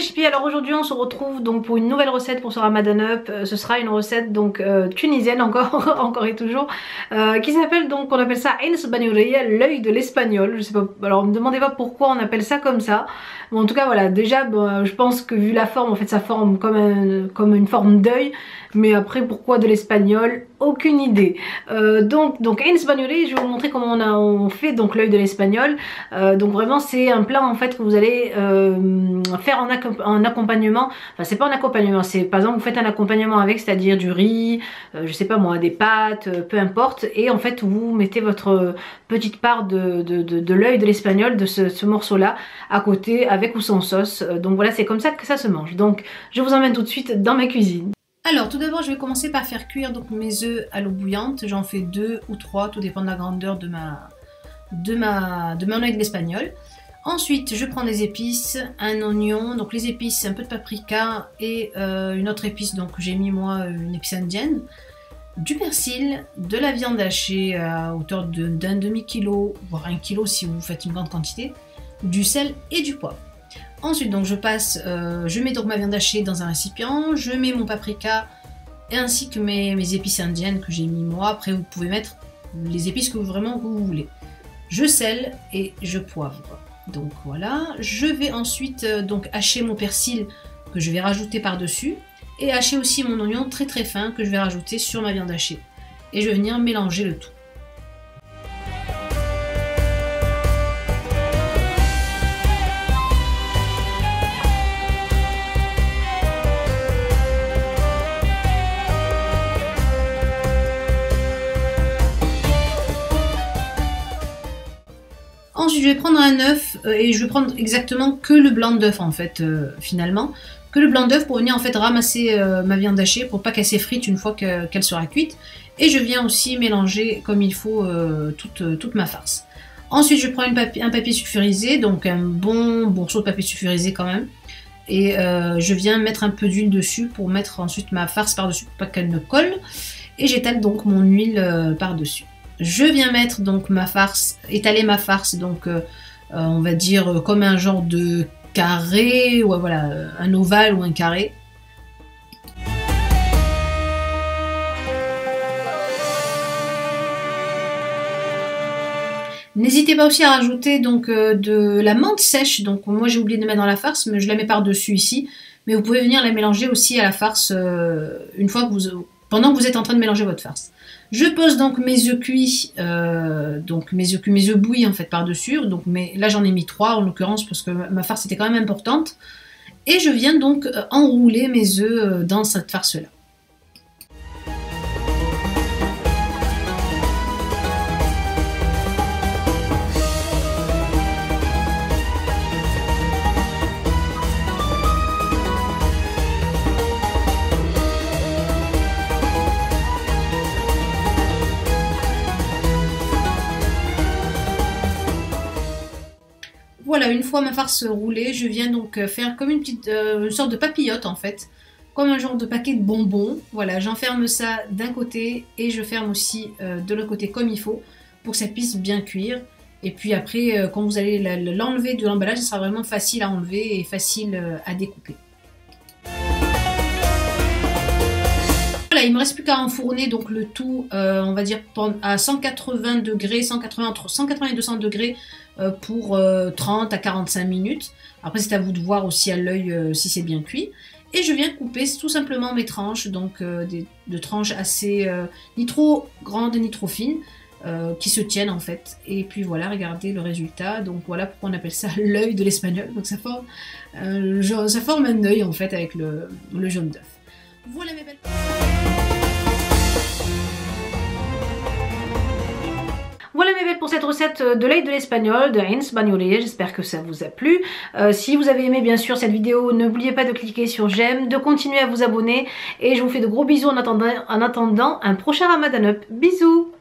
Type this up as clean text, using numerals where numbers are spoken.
les chippies, alors aujourd'hui on se retrouve donc pour une nouvelle recette pour ce Ramadan Up. Ce sera une recette donc tunisienne encore, encore et toujours, qui s'appelle donc, on appelle ça Ain Sbagnolia, l'œil de l'espagnol. Je sais pas, alors me demandez pas pourquoi on appelle ça comme ça. Bon, en tout cas voilà, déjà bon, je pense que vu la forme, en fait ça forme comme une forme d'œil. Mais après pourquoi de l'espagnol, aucune idée. Donc Ain Sbagnolia, je vais vous montrer comment on fait donc l'œil de l'espagnol. Donc vraiment c'est un plat en fait que vous allez faire en accompagnement. Enfin c'est pas en accompagnement, c'est par exemple vous faites un accompagnement avec, c'est-à-dire du riz, je sais pas moi, des pâtes, peu importe, et en fait vous mettez votre petite part de l'œil de l'espagnol, de ce morceau là à côté, avec ou sans sauce. Donc voilà, c'est comme ça que ça se mange. Donc je vous emmène tout de suite dans ma cuisine. Alors tout d'abord je vais commencer par faire cuire donc mes œufs à l'eau bouillante. J'en fais 2 ou 3, tout dépend de la grandeur de mon œil de l'espagnol. Ensuite je prends des épices, un oignon, donc les épices, un peu de paprika et une autre épice, donc j'ai mis moi une épice indienne, du persil, de la viande hachée à hauteur d'un demi-kilo, voire 1 kilo si vous faites une grande quantité, du sel et du poivre. Ensuite donc je mets donc ma viande hachée dans un récipient, je mets mon paprika ainsi que mes épices indiennes que j'ai mis moi. Après vous pouvez mettre les épices que vous voulez. Je sèle et je poivre. Donc voilà, je vais ensuite donc hacher mon persil que je vais rajouter par dessus et hacher aussi mon oignon très très fin que je vais rajouter sur ma viande hachée. Et je vais venir mélanger le tout. Ensuite je vais prendre un œuf et je vais prendre exactement que le blanc d'œuf en fait finalement. Que le blanc d'œuf pour venir en fait ramasser ma viande hachée pour pas qu'elle s'effrite une fois qu'elle sera cuite. Et je viens aussi mélanger comme il faut toute ma farce. Ensuite je prends un papier sulfurisé, donc un bon morceau de papier sulfurisé quand même. Et je viens mettre un peu d'huile dessus pour mettre ensuite ma farce par dessus pour pas qu'elle ne colle. Et j'étale donc mon huile par dessus. Je viens mettre donc étaler ma farce, donc on va dire comme un genre de carré, ou voilà, un ovale ou un carré. N'hésitez pas aussi à rajouter donc de la menthe sèche, donc moi j'ai oublié de mettre dans la farce, mais je la mets par dessus ici. Mais vous pouvez venir la mélanger aussi à la farce une fois que pendant que vous êtes en train de mélanger votre farce. Je pose donc mes œufs cuits, mes œufs bouillis en fait par-dessus. Là j'en ai mis 3 en l'occurrence parce que ma farce était quand même importante. Et je viens donc enrouler mes œufs dans cette farce-là. Voilà, une fois ma farce roulée, je viens donc faire comme une sorte de papillote en fait, comme un genre de paquet de bonbons. Voilà, j'enferme ça d'un côté et je ferme aussi de l'autre côté comme il faut pour que ça puisse bien cuire. Et puis après, quand vous allez l'enlever de l'emballage, ce sera vraiment facile à enlever et facile à découper. Voilà, il me reste plus qu'à enfourner donc le tout, on va dire à 180 degrés, entre 180 et 200 degrés pour 30 à 45 minutes. Après c'est à vous de voir aussi à l'œil si c'est bien cuit. Et je viens couper tout simplement mes tranches, donc de tranches assez ni trop grandes ni trop fines, qui se tiennent en fait. Et puis voilà, regardez le résultat. Donc voilà pourquoi on appelle ça l'œil de l'espagnol. Donc ça forme un œil en fait avec le jaune d'œuf. Voilà mes belles. Voilà mes belles pour cette recette de l'œil de l'espagnol, de Ain Sbagnolia. J'espère que ça vous a plu. Si vous avez aimé bien sûr cette vidéo, n'oubliez pas de cliquer sur j'aime, de continuer à vous abonner. Et je vous fais de gros bisous en attendant un prochain Ramadan Up. Bisous!